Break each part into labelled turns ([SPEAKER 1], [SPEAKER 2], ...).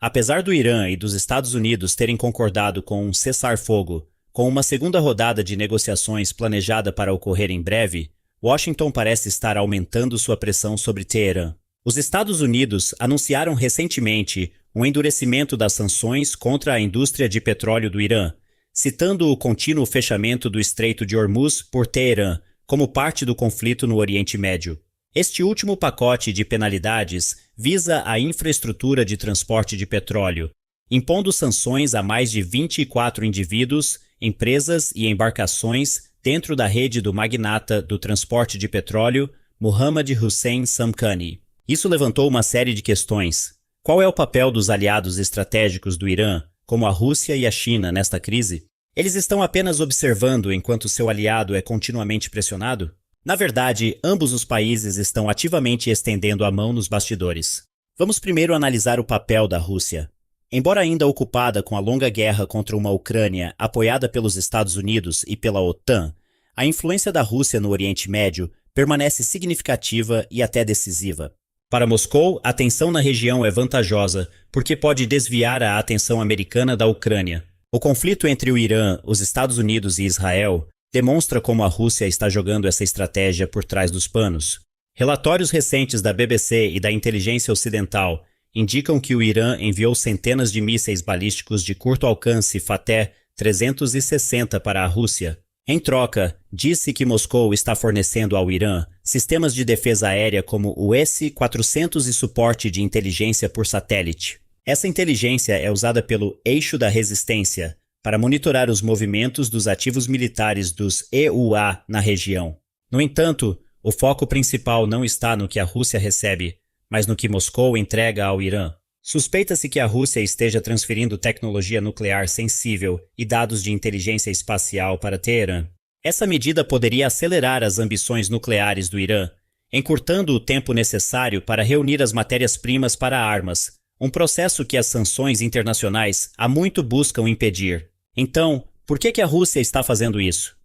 [SPEAKER 1] Apesar do Irã e dos Estados Unidos terem concordado com um cessar-fogo, com uma segunda rodada de negociações planejada para ocorrer em breve, Washington parece estar aumentando sua pressão sobre Teherã. Os Estados Unidos anunciaram recentemente um endurecimento das sanções contra a indústria de petróleo do Irã, citando o contínuo fechamento do Estreito de Hormuz por Teherã como parte do conflito no Oriente Médio. Este último pacote de penalidades visa a infraestrutura de transporte de petróleo, impondo sanções a mais de 24 indivíduos, empresas e embarcações dentro da rede do magnata do transporte de petróleo, Mohammad Hossein Samkhani. Isso levantou uma série de questões. Qual é o papel dos aliados estratégicos do Irã, como a Rússia e a China, nesta crise? Eles estão apenas observando enquanto seu aliado é continuamente pressionado? Na verdade, ambos os países estão ativamente estendendo a mão nos bastidores. Vamos primeiro analisar o papel da Rússia. Embora ainda ocupada com a longa guerra contra uma Ucrânia apoiada pelos Estados Unidos e pela OTAN, a influência da Rússia no Oriente Médio permanece significativa e até decisiva. Para Moscou, a tensão na região é vantajosa porque pode desviar a atenção americana da Ucrânia. O conflito entre o Irã, os Estados Unidos e Israel demonstra como a Rússia está jogando essa estratégia por trás dos panos. Relatórios recentes da BBC e da inteligência ocidental indicam que o Irã enviou centenas de mísseis balísticos de curto alcance Fateh 360 para a Rússia. Em troca, disse que Moscou está fornecendo ao Irã sistemas de defesa aérea como o S-400 e suporte de inteligência por satélite. Essa inteligência é usada pelo Eixo da Resistência para monitorar os movimentos dos ativos militares dos EUA na região. No entanto, o foco principal não está no que a Rússia recebe, mas no que Moscou entrega ao Irã. Suspeita-se que a Rússia esteja transferindo tecnologia nuclear sensível e dados de inteligência espacial para Teherã. Essa medida poderia acelerar as ambições nucleares do Irã, encurtando o tempo necessário para reunir as matérias-primas para armas, um processo que as sanções internacionais há muito buscam impedir. Então, por que a Rússia está fazendo isso?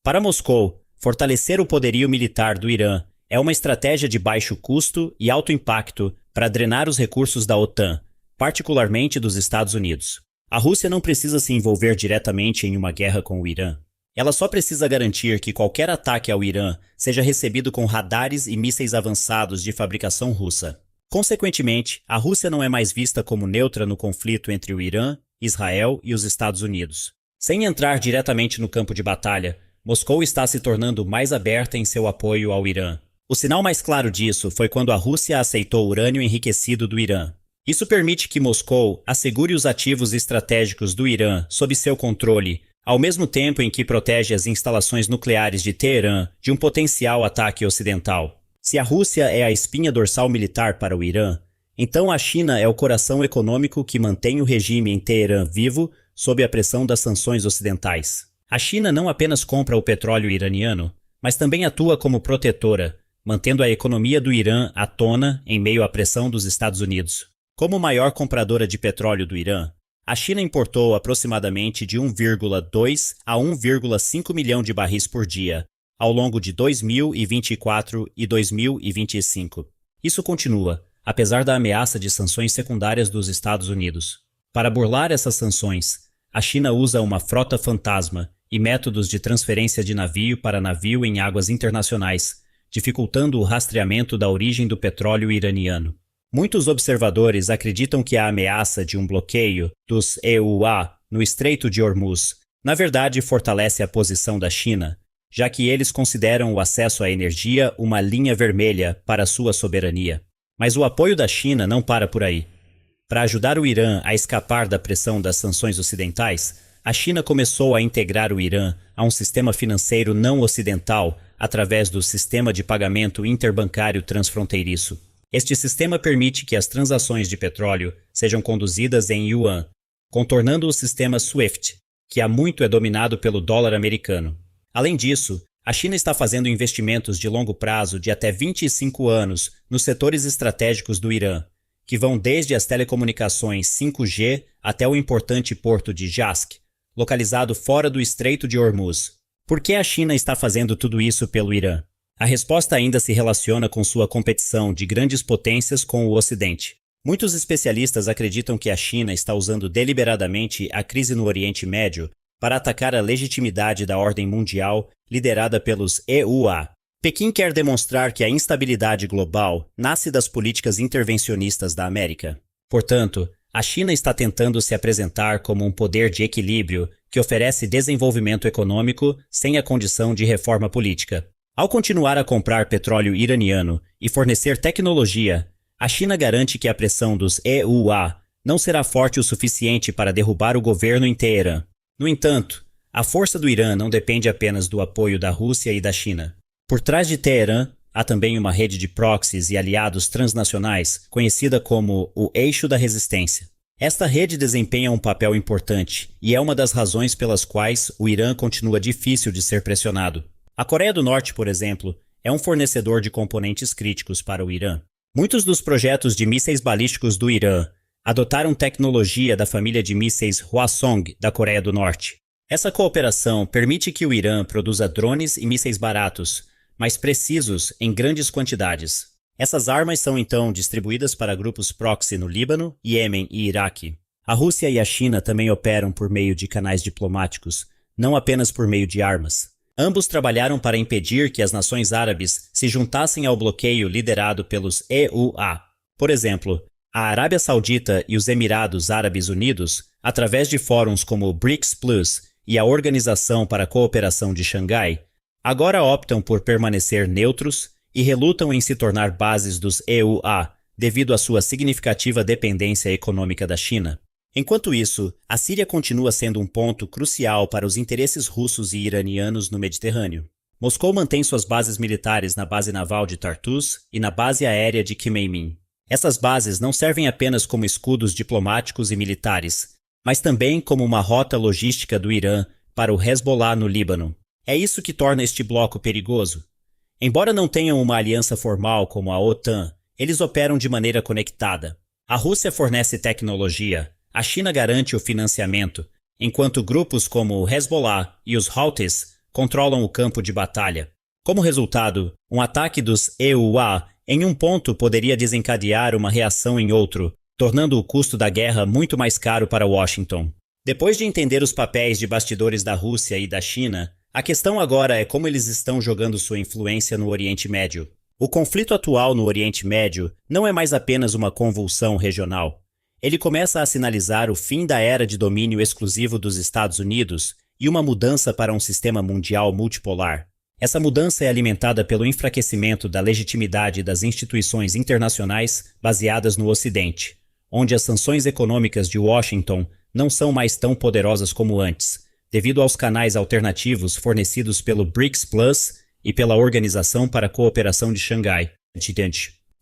[SPEAKER 1] Para Moscou, fortalecer o poderio militar do Irã é uma estratégia de baixo custo e alto impacto para drenar os recursos da OTAN, particularmente dos Estados Unidos. A Rússia não precisa se envolver diretamente em uma guerra com o Irã. Ela só precisa garantir que qualquer ataque ao Irã seja recebido com radares e mísseis avançados de fabricação russa. Consequentemente, a Rússia não é mais vista como neutra no conflito entre o Irã, Israel e os Estados Unidos. Sem entrar diretamente no campo de batalha, Moscou está se tornando mais aberta em seu apoio ao Irã. O sinal mais claro disso foi quando a Rússia aceitou urânio enriquecido do Irã. Isso permite que Moscou assegure os ativos estratégicos do Irã sob seu controle, ao mesmo tempo em que protege as instalações nucleares de Teherã de um potencial ataque ocidental. Se a Rússia é a espinha dorsal militar para o Irã, então a China é o coração econômico que mantém o regime em Teherã vivo sob a pressão das sanções ocidentais. A China não apenas compra o petróleo iraniano, mas também atua como protetora, mantendo a economia do Irã à tona em meio à pressão dos Estados Unidos. Como maior compradora de petróleo do Irã, a China importou aproximadamente de 1,2 a 1,5 milhão de barris por dia, ao longo de 2024 e 2025. Isso continua, apesar da ameaça de sanções secundárias dos Estados Unidos. Para burlar essas sanções, a China usa uma frota fantasma e métodos de transferência de navio para navio em águas internacionais, dificultando o rastreamento da origem do petróleo iraniano. Muitos observadores acreditam que a ameaça de um bloqueio dos EUA no Estreito de Hormuz, na verdade, fortalece a posição da China, já que eles consideram o acesso à energia uma linha vermelha para sua soberania. Mas o apoio da China não para por aí. Para ajudar o Irã a escapar da pressão das sanções ocidentais, a China começou a integrar o Irã a um sistema financeiro não ocidental através do Sistema de Pagamento Interbancário Transfronteiriço. Este sistema permite que as transações de petróleo sejam conduzidas em yuan, contornando o sistema SWIFT, que há muito é dominado pelo dólar americano. Além disso, a China está fazendo investimentos de longo prazo de até 25 anos nos setores estratégicos do Irã, que vão desde as telecomunicações 5G até o importante porto de Jask, localizado fora do Estreito de Hormuz. Por que a China está fazendo tudo isso pelo Irã? A resposta ainda se relaciona com sua competição de grandes potências com o Ocidente. Muitos especialistas acreditam que a China está usando deliberadamente a crise no Oriente Médio para atacar a legitimidade da ordem mundial liderada pelos EUA. Pequim quer demonstrar que a instabilidade global nasce das políticas intervencionistas da América. Portanto, a China está tentando se apresentar como um poder de equilíbrio que oferece desenvolvimento econômico sem a condição de reforma política. Ao continuar a comprar petróleo iraniano e fornecer tecnologia, a China garante que a pressão dos EUA não será forte o suficiente para derrubar o governo em Teherã. No entanto, a força do Irã não depende apenas do apoio da Rússia e da China. Por trás de Teherã, há também uma rede de proxies e aliados transnacionais, conhecida como o Eixo da Resistência. Esta rede desempenha um papel importante e é uma das razões pelas quais o Irã continua difícil de ser pressionado. A Coreia do Norte, por exemplo, é um fornecedor de componentes críticos para o Irã. Muitos dos projetos de mísseis balísticos do Irã adotaram tecnologia da família de mísseis Hwasong da Coreia do Norte. Essa cooperação permite que o Irã produza drones e mísseis baratos, mas precisos em grandes quantidades. Essas armas são então distribuídas para grupos proxy no Líbano, Iêmen e Iraque. A Rússia e a China também operam por meio de canais diplomáticos, não apenas por meio de armas. Ambos trabalharam para impedir que as nações árabes se juntassem ao bloqueio liderado pelos EUA. Por exemplo, a Arábia Saudita e os Emirados Árabes Unidos, através de fóruns como o BRICS Plus e a Organização para a Cooperação de Xangai, agora optam por permanecer neutros e relutam em se tornar bases dos EUA devido à sua significativa dependência econômica da China. Enquanto isso, a Síria continua sendo um ponto crucial para os interesses russos e iranianos no Mediterrâneo. Moscou mantém suas bases militares na base naval de Tartus e na base aérea de Khmeimim. Essas bases não servem apenas como escudos diplomáticos e militares, mas também como uma rota logística do Irã para o Hezbollah no Líbano. É isso que torna este bloco perigoso. Embora não tenham uma aliança formal como a OTAN, eles operam de maneira conectada. A Rússia fornece tecnologia, a China garante o financiamento, enquanto grupos como o Hezbollah e os Houthis controlam o campo de batalha. Como resultado, um ataque dos EUA em um ponto poderia desencadear uma reação em outro, tornando o custo da guerra muito mais caro para Washington. Depois de entender os papéis de bastidores da Rússia e da China, a questão agora é como eles estão jogando sua influência no Oriente Médio. O conflito atual no Oriente Médio não é mais apenas uma convulsão regional. Ele começa a sinalizar o fim da era de domínio exclusivo dos Estados Unidos e uma mudança para um sistema mundial multipolar. Essa mudança é alimentada pelo enfraquecimento da legitimidade das instituições internacionais baseadas no Ocidente, onde as sanções econômicas de Washington não são mais tão poderosas como antes, devido aos canais alternativos fornecidos pelo BRICS Plus e pela Organização para a Cooperação de Xangai.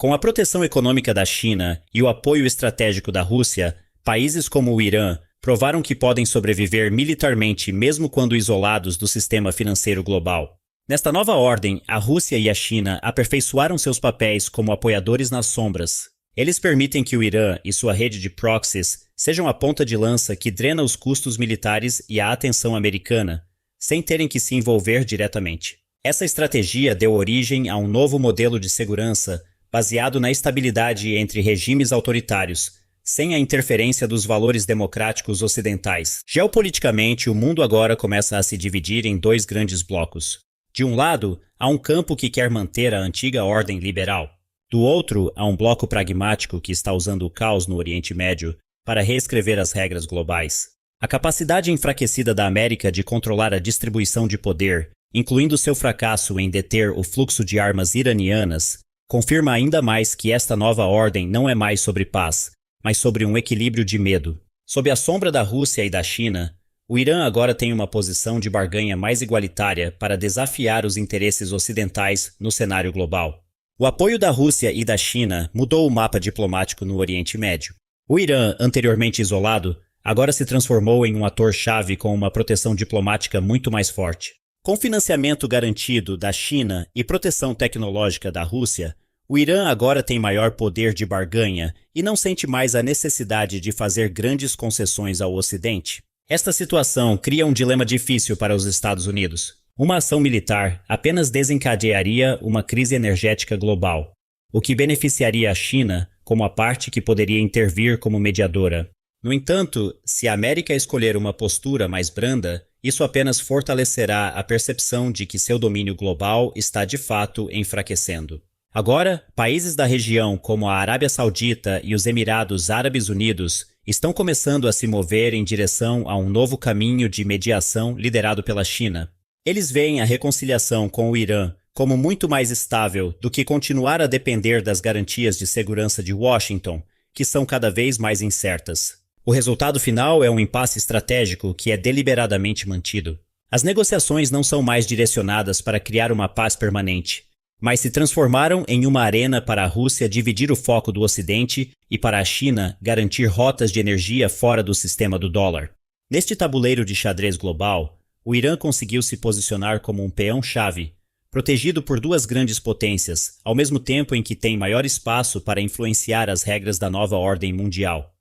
[SPEAKER 1] Com a proteção econômica da China e o apoio estratégico da Rússia, países como o Irã provaram que podem sobreviver militarmente mesmo quando isolados do sistema financeiro global. Nesta nova ordem, a Rússia e a China aperfeiçoaram seus papéis como apoiadores nas sombras. Eles permitem que o Irã e sua rede de proxies sejam a ponta de lança que drena os custos militares e a atenção americana, sem terem que se envolver diretamente. Essa estratégia deu origem a um novo modelo de segurança baseado na estabilidade entre regimes autoritários, sem a interferência dos valores democráticos ocidentais. Geopoliticamente, o mundo agora começa a se dividir em dois grandes blocos. De um lado, há um campo que quer manter a antiga ordem liberal. Do outro, há um bloco pragmático que está usando o caos no Oriente Médio para reescrever as regras globais. A capacidade enfraquecida da América de controlar a distribuição de poder, incluindo seu fracasso em deter o fluxo de armas iranianas, confirma ainda mais que esta nova ordem não é mais sobre paz, mas sobre um equilíbrio de medo. Sob a sombra da Rússia e da China, o Irã agora tem uma posição de barganha mais igualitária para desafiar os interesses ocidentais no cenário global. O apoio da Rússia e da China mudou o mapa diplomático no Oriente Médio. O Irã, anteriormente isolado, agora se transformou em um ator-chave com uma proteção diplomática muito mais forte. Com financiamento garantido da China e proteção tecnológica da Rússia, o Irã agora tem maior poder de barganha e não sente mais a necessidade de fazer grandes concessões ao Ocidente. Esta situação cria um dilema difícil para os Estados Unidos. Uma ação militar apenas desencadearia uma crise energética global, o que beneficiaria a China como a parte que poderia intervir como mediadora. No entanto, se a América escolher uma postura mais branda, isso apenas fortalecerá a percepção de que seu domínio global está de fato enfraquecendo. Agora, países da região como a Arábia Saudita e os Emirados Árabes Unidos estão começando a se mover em direção a um novo caminho de mediação liderado pela China. Eles veem a reconciliação com o Irã como muito mais estável do que continuar a depender das garantias de segurança de Washington, que são cada vez mais incertas. O resultado final é um impasse estratégico que é deliberadamente mantido. As negociações não são mais direcionadas para criar uma paz permanente, mas se transformaram em uma arena para a Rússia dividir o foco do Ocidente e para a China garantir rotas de energia fora do sistema do dólar. Neste tabuleiro de xadrez global, o Irã conseguiu se posicionar como um peão-chave, protegido por duas grandes potências, ao mesmo tempo em que tem maior espaço para influenciar as regras da nova ordem mundial.